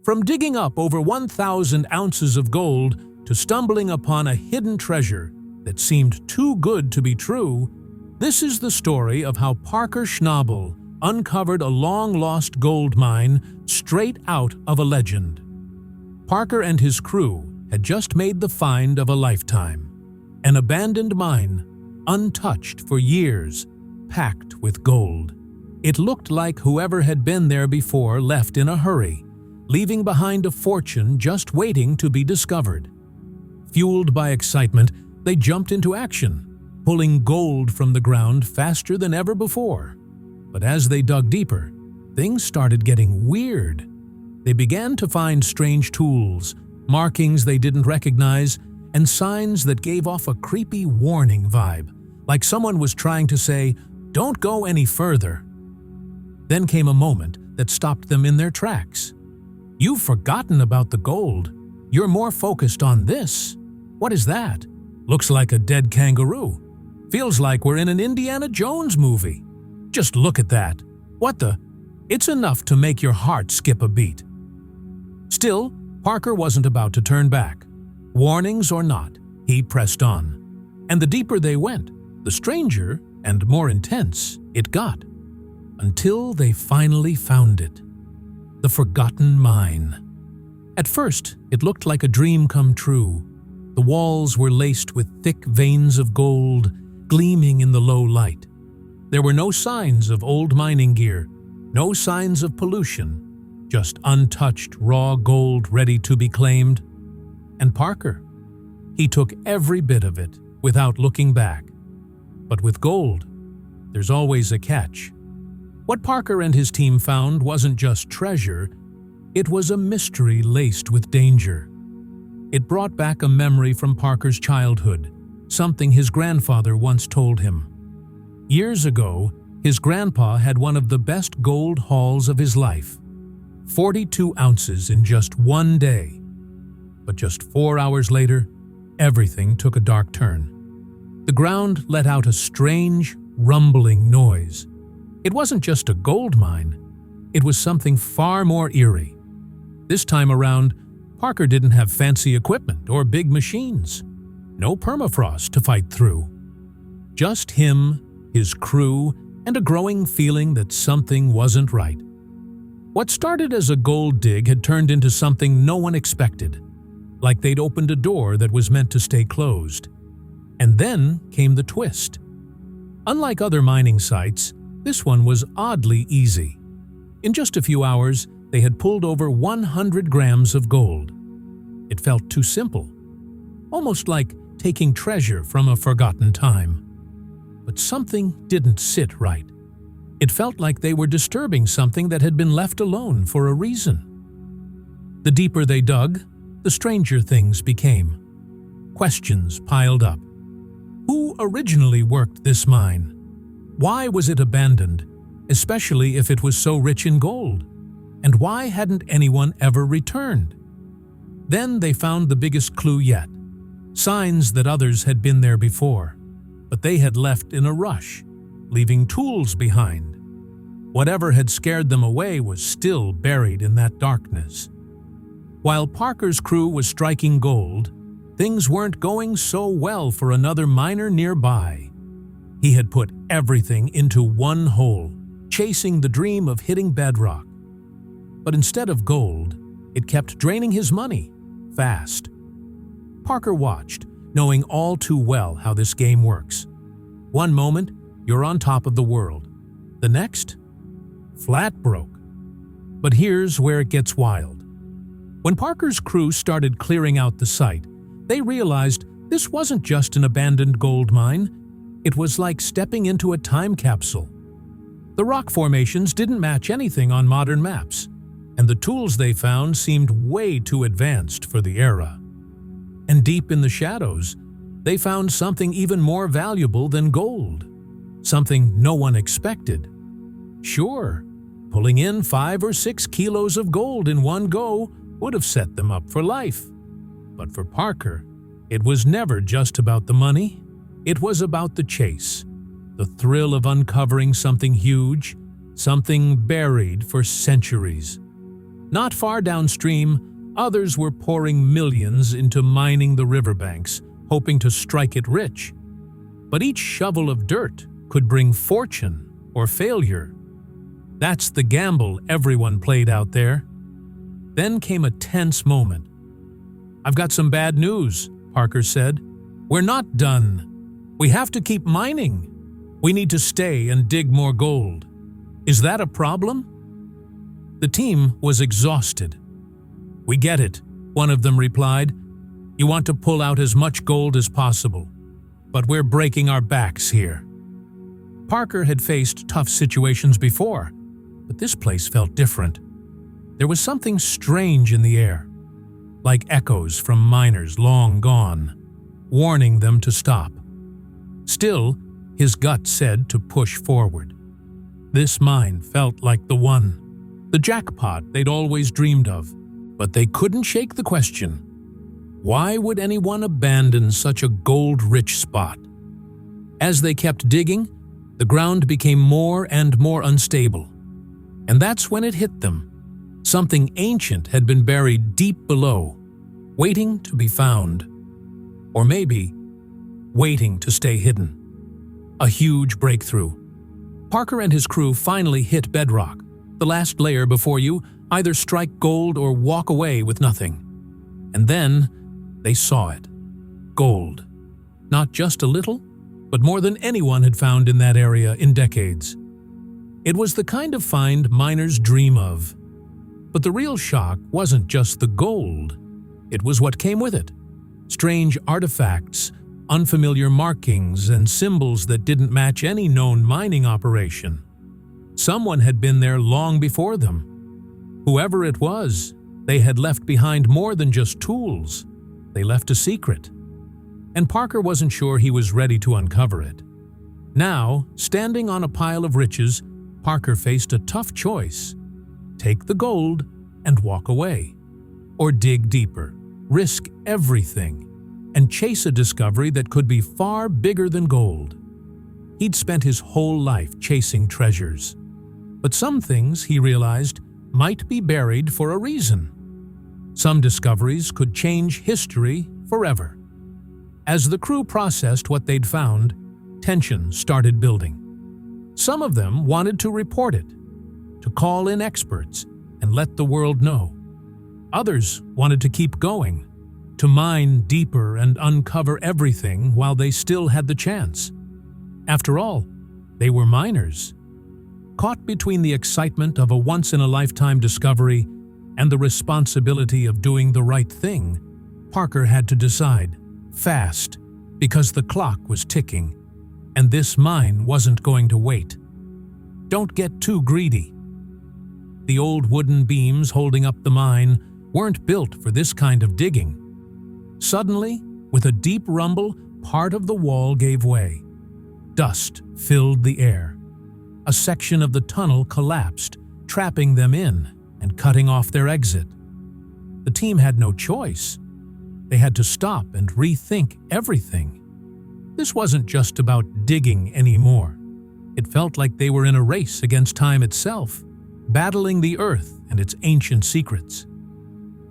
From digging up over 1,000 ounces of gold to stumbling upon a hidden treasure that seemed too good to be true, this is the story of how Parker Schnabel uncovered a long-lost gold mine straight out of a legend. Parker and his crew had just made the find of a lifetime, an abandoned mine, untouched for years, packed with gold. It looked like whoever had been there before left in a hurry, leaving behind a fortune just waiting to be discovered. Fueled by excitement, they jumped into action, pulling gold from the ground faster than ever before. But as they dug deeper, things started getting weird. They began to find strange tools, markings they didn't recognize, and signs that gave off a creepy warning vibe, like someone was trying to say, "Don't go any further." Then came a moment that stopped them in their tracks. "You've forgotten about the gold. You're more focused on this. What is that? Looks like a dead kangaroo. Feels like we're in an Indiana Jones movie. Just look at that. What the? It's enough to make your heart skip a beat." Still, Parker wasn't about to turn back. Warnings or not, he pressed on. And the deeper they went, the stranger and more intense it got. Until they finally found it. The forgotten mine. At first, it looked like a dream come true. The walls were laced with thick veins of gold, gleaming in the low light. There were no signs of old mining gear, no signs of pollution, just untouched raw gold ready to be claimed. And Parker, he took every bit of it without looking back. But with gold, there's always a catch. What Parker and his team found wasn't just treasure, it was a mystery laced with danger. It brought back a memory from Parker's childhood, something his grandfather once told him. Years ago, his grandpa had one of the best gold hauls of his life. 42 ounces in just one day. But just 4 hours later, everything took a dark turn. The ground let out a strange, rumbling noise. It wasn't just a gold mine. It was something far more eerie. This time around, Parker didn't have fancy equipment or big machines. No permafrost to fight through. Just him, his crew, and a growing feeling that something wasn't right. What started as a gold dig had turned into something no one expected, like they'd opened a door that was meant to stay closed. And then came the twist. Unlike other mining sites, this one was oddly easy. In just a few hours, they had pulled over 100 grams of gold. It felt too simple, almost like taking treasure from a forgotten time. But something didn't sit right. It felt like they were disturbing something that had been left alone for a reason. The deeper they dug, the stranger things became. Questions piled up. Who originally worked this mine? Why was it abandoned, especially if it was so rich in gold? And why hadn't anyone ever returned? Then they found the biggest clue yet. Signs that others had been there before, but they had left in a rush, leaving tools behind. Whatever had scared them away was still buried in that darkness. While Parker's crew was striking gold, things weren't going so well for another miner nearby. He had put everything into one hole, chasing the dream of hitting Bedrock. But instead of gold, it kept draining his money, fast. Parker watched, knowing all too well how this game works. One moment, you're on top of the world. The next, flat broke. But here's where it gets wild. When Parker's crew started clearing out the site, they realized this wasn't just an abandoned gold mine. It was like stepping into a time capsule. The rock formations didn't match anything on modern maps, and the tools they found seemed way too advanced for the era. And deep in the shadows, they found something even more valuable than gold. Something no one expected. Sure, pulling in 5 or 6 kilos of gold in one go would have set them up for life. But for Parker, it was never just about the money. It was about the chase, the thrill of uncovering something huge, something buried for centuries. Not far downstream, others were pouring millions into mining the riverbanks, hoping to strike it rich. But each shovel of dirt could bring fortune or failure. That's the gamble everyone played out there. Then came a tense moment. "I've got some bad news," Parker said. "We're not done. We have to keep mining. We need to stay and dig more gold. Is that a problem?" The team was exhausted. "We get it," one of them replied. "You want to pull out as much gold as possible. But we're breaking our backs here." Parker had faced tough situations before, but this place felt different. There was something strange in the air, like echoes from miners long gone, warning them to stop. Still, his gut said to push forward. This mine felt like the one, the jackpot they'd always dreamed of, but they couldn't shake the question. Why would anyone abandon such a gold-rich spot? As they kept digging, the ground became more and more unstable. And that's when it hit them. Something ancient had been buried deep below, waiting to be found. Or maybe, waiting to stay hidden. A huge breakthrough. Parker and his crew finally hit Bedrock, the last layer before you either strike gold or walk away with nothing. And then, they saw it. Gold. Not just a little, but more than anyone had found in that area in decades. It was the kind of find miners dream of. But the real shock wasn't just the gold. It was what came with it. Strange artifacts, unfamiliar markings, and symbols that didn't match any known mining operation. Someone had been there long before them. Whoever it was, they had left behind more than just tools. They left a secret. And Parker wasn't sure he was ready to uncover it. Now, standing on a pile of riches, Parker faced a tough choice. Take the gold and walk away. Or dig deeper, risk everything, and chase a discovery that could be far bigger than gold. He'd spent his whole life chasing treasures. But some things, he realized, might be buried for a reason. Some discoveries could change history forever. As the crew processed what they'd found, tension started building. Some of them wanted to report it, to call in experts and let the world know. Others wanted to keep going, to mine deeper and uncover everything while they still had the chance. After all, they were miners. Caught between the excitement of a once-in-a-lifetime discovery and the responsibility of doing the right thing, Parker had to decide, fast, because the clock was ticking, and this mine wasn't going to wait. Don't get too greedy. The old wooden beams holding up the mine weren't built for this kind of digging. Suddenly, with a deep rumble, part of the wall gave way. Dust filled the air. A section of the tunnel collapsed, trapping them in and cutting off their exit. The team had no choice. They had to stop and rethink everything. This wasn't just about digging anymore. It felt like they were in a race against time itself, battling the earth and its ancient secrets.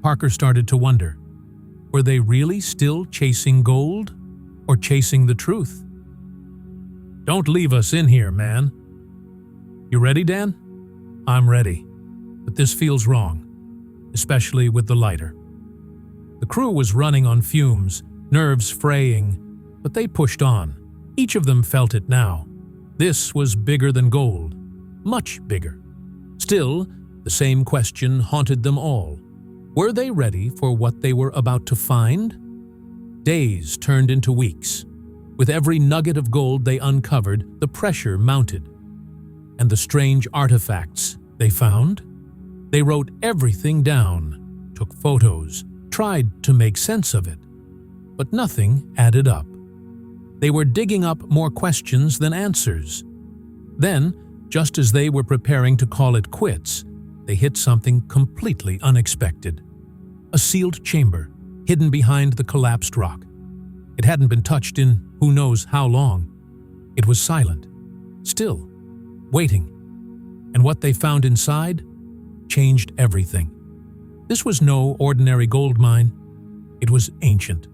Parker started to wonder, were they really still chasing gold or chasing the truth? "Don't leave us in here, man." "You ready, Dan?" "I'm ready, but this feels wrong, especially with the lighter." The crew was running on fumes, nerves fraying, but they pushed on. Each of them felt it now. This was bigger than gold, much bigger. Still, the same question haunted them all. Were they ready for what they were about to find? Days turned into weeks. With every nugget of gold they uncovered, the pressure mounted. And the strange artifacts they found? They wrote everything down, took photos, tried to make sense of it. But nothing added up. They were digging up more questions than answers. Then, just as they were preparing to call it quits, they hit something completely unexpected. A sealed chamber, hidden behind the collapsed rock. It hadn't been touched in who knows how long. It was silent, still, waiting. And what they found inside changed everything. This was no ordinary gold mine. It was ancient,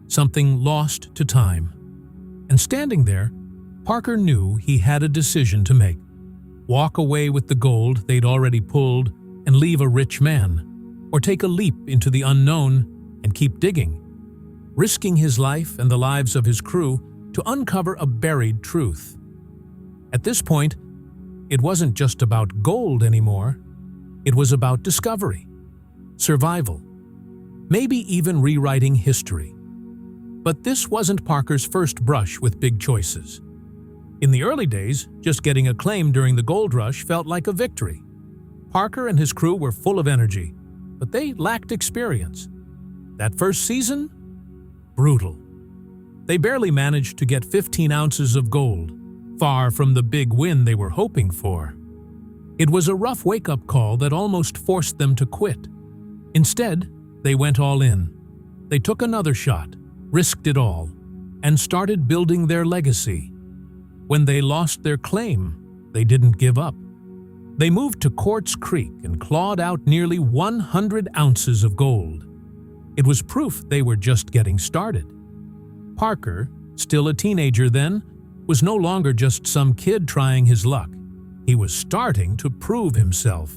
something lost to time. And standing there, Parker knew he had a decision to make. Walk away with the gold they'd already pulled and leave a rich man, or take a leap into the unknown and keep digging, risking his life and the lives of his crew to uncover a buried truth. At this point, it wasn't just about gold anymore. It was about discovery, survival, maybe even rewriting history. But this wasn't Parker's first brush with big choices. In the early days, just getting a claim during the gold rush felt like a victory. Parker and his crew were full of energy, but they lacked experience. That first season? Brutal. They barely managed to get 15 ounces of gold, far from the big win they were hoping for. It was a rough wake-up call that almost forced them to quit. Instead, they went all in. They took another shot, risked it all, and started building their legacy. When they lost their claim, they didn't give up. They moved to Quartz Creek and clawed out nearly 100 ounces of gold. It was proof they were just getting started. Parker, still a teenager then, was no longer just some kid trying his luck. He was starting to prove himself.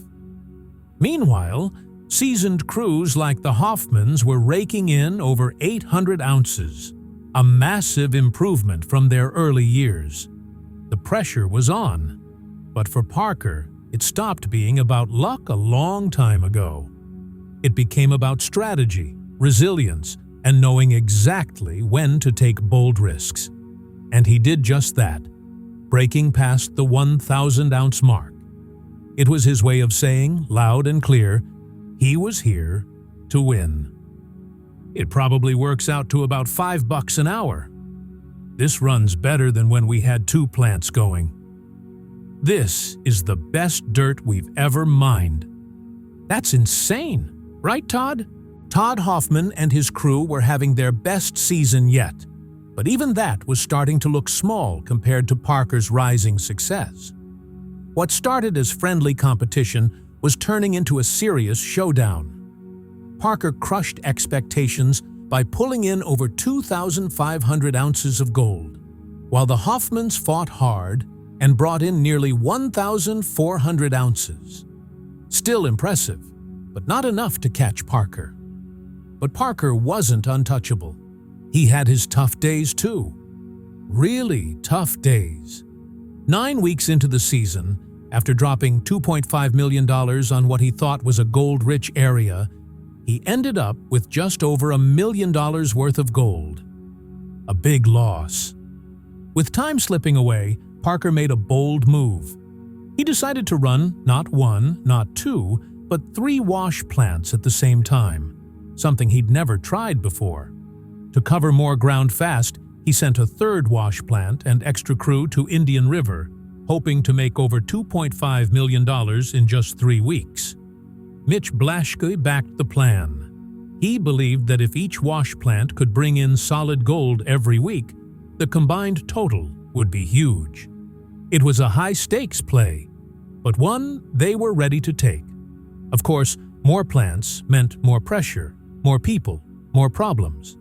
Meanwhile, seasoned crews like the Hoffmans were raking in over 800 ounces, a massive improvement from their early years. The pressure was on, but for Parker, it stopped being about luck a long time ago. It became about strategy, resilience, and knowing exactly when to take bold risks. And he did just that, breaking past the 1,000-ounce mark. It was his way of saying, loud and clear, he was here to win. It probably works out to about $5 an hour. This runs better than when we had 2 plants going. This is the best dirt we've ever mined. That's insane, right, Todd? Todd Hoffman and his crew were having their best season yet, but even that was starting to look small compared to Parker's rising success. What started as friendly competition was turning into a serious showdown. Parker crushed expectations by pulling in over 2,500 ounces of gold, while the Hoffmans fought hard and brought in nearly 1,400 ounces. Still impressive, but not enough to catch Parker. But Parker wasn't untouchable. He had his tough days too. Really tough days. 9 weeks into the season, after dropping $2.5 million on what he thought was a gold-rich area, he ended up with just over $1 million worth of gold. A big loss. With time slipping away, Parker made a bold move. He decided to run not 1, not 2, but 3 wash plants at the same time, something he'd never tried before. To cover more ground fast, he sent a 3rd wash plant and extra crew to Indian River, hoping to make over $2.5 million in just 3 weeks. Mitch Blaschke backed the plan. He believed that if each wash plant could bring in solid gold every week, the combined total would be huge. It was a high-stakes play, but one they were ready to take. Of course, more plants meant more pressure, more people, more problems.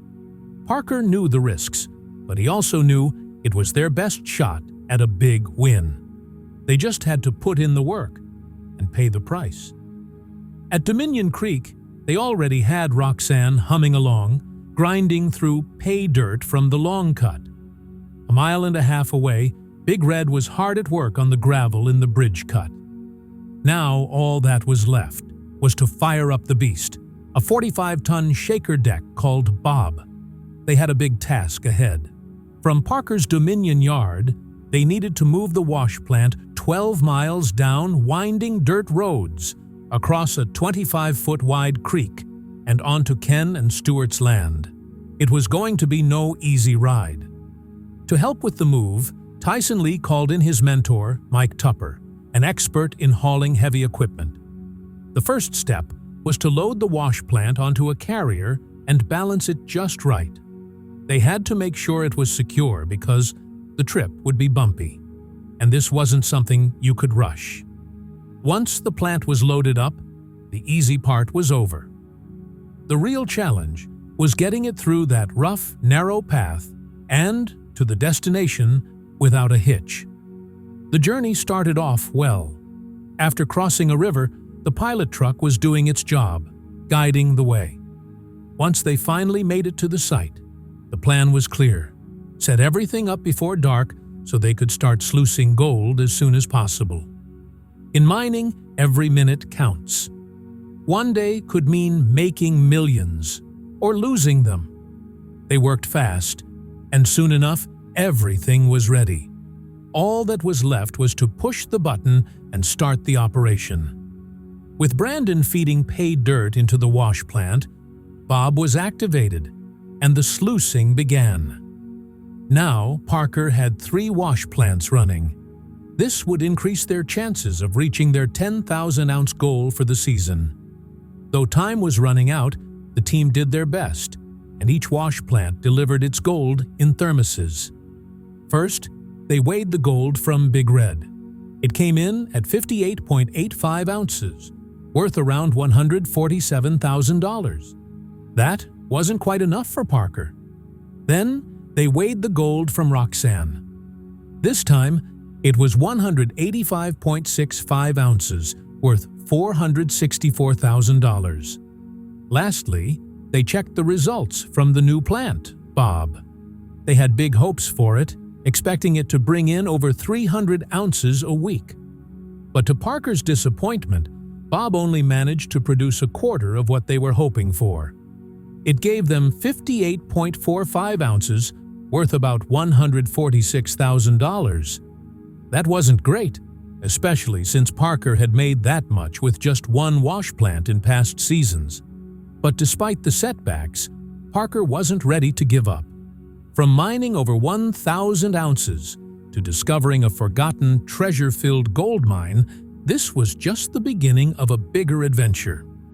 Parker knew the risks, but he also knew it was their best shot at a big win. They just had to put in the work and pay the price. At Dominion Creek, they already had Roxanne humming along, grinding through pay dirt from the long cut. A mile and a half away, Big Red was hard at work on the gravel in the bridge cut. Now all that was left was to fire up the beast, a 45-ton shaker deck called Bob. They had a big task ahead. From Parker's Dominion yard, they needed to move the wash plant 12 miles down winding dirt roads, across a 25-foot-wide creek, and onto Ken and Stewart's land. It was going to be no easy ride. To help with the move, Tyson Lee called in his mentor, Mike Tupper, an expert in hauling heavy equipment. The first step was to load the wash plant onto a carrier and balance it just right. They had to make sure it was secure because the trip would be bumpy, and this wasn't something you could rush. Once the plant was loaded up, the easy part was over. The real challenge was getting it through that rough, narrow path and to the destination without a hitch. The journey started off well. After crossing a river, the pilot truck was doing its job, guiding the way. Once they finally made it to the site, the plan was clear: set everything up before dark so they could start sluicing gold as soon as possible. In mining, every minute counts. One day could mean making millions or losing them. They worked fast, and soon enough, everything was ready. All that was left was to push the button and start the operation. With Brandon feeding pay dirt into the wash plant, Bob was activated, and the sluicing began. Now, Parker had 3 wash plants running. This would increase their chances of reaching their 10,000-ounce goal for the season. Though time was running out, the team did their best, and each wash plant delivered its gold in thermoses. First, they weighed the gold from Big Red. It came in at 58.85 ounces, worth around $147,000. That wasn't quite enough for Parker. Then, they weighed the gold from Roxanne. This time, it was 185.65 ounces, worth $464,000. Lastly, they checked the results from the new plant, Bob. They had big hopes for it, expecting it to bring in over 300 ounces a week. But to Parker's disappointment, Bob only managed to produce a quarter of what they were hoping for. It gave them 58.45 ounces, worth about $146,000. That wasn't great, especially since Parker had made that much with just 1 wash plant in past seasons. But despite the setbacks, Parker wasn't ready to give up. From mining over 1,000 ounces to discovering a forgotten, treasure-filled gold mine, this was just the beginning of a bigger adventure.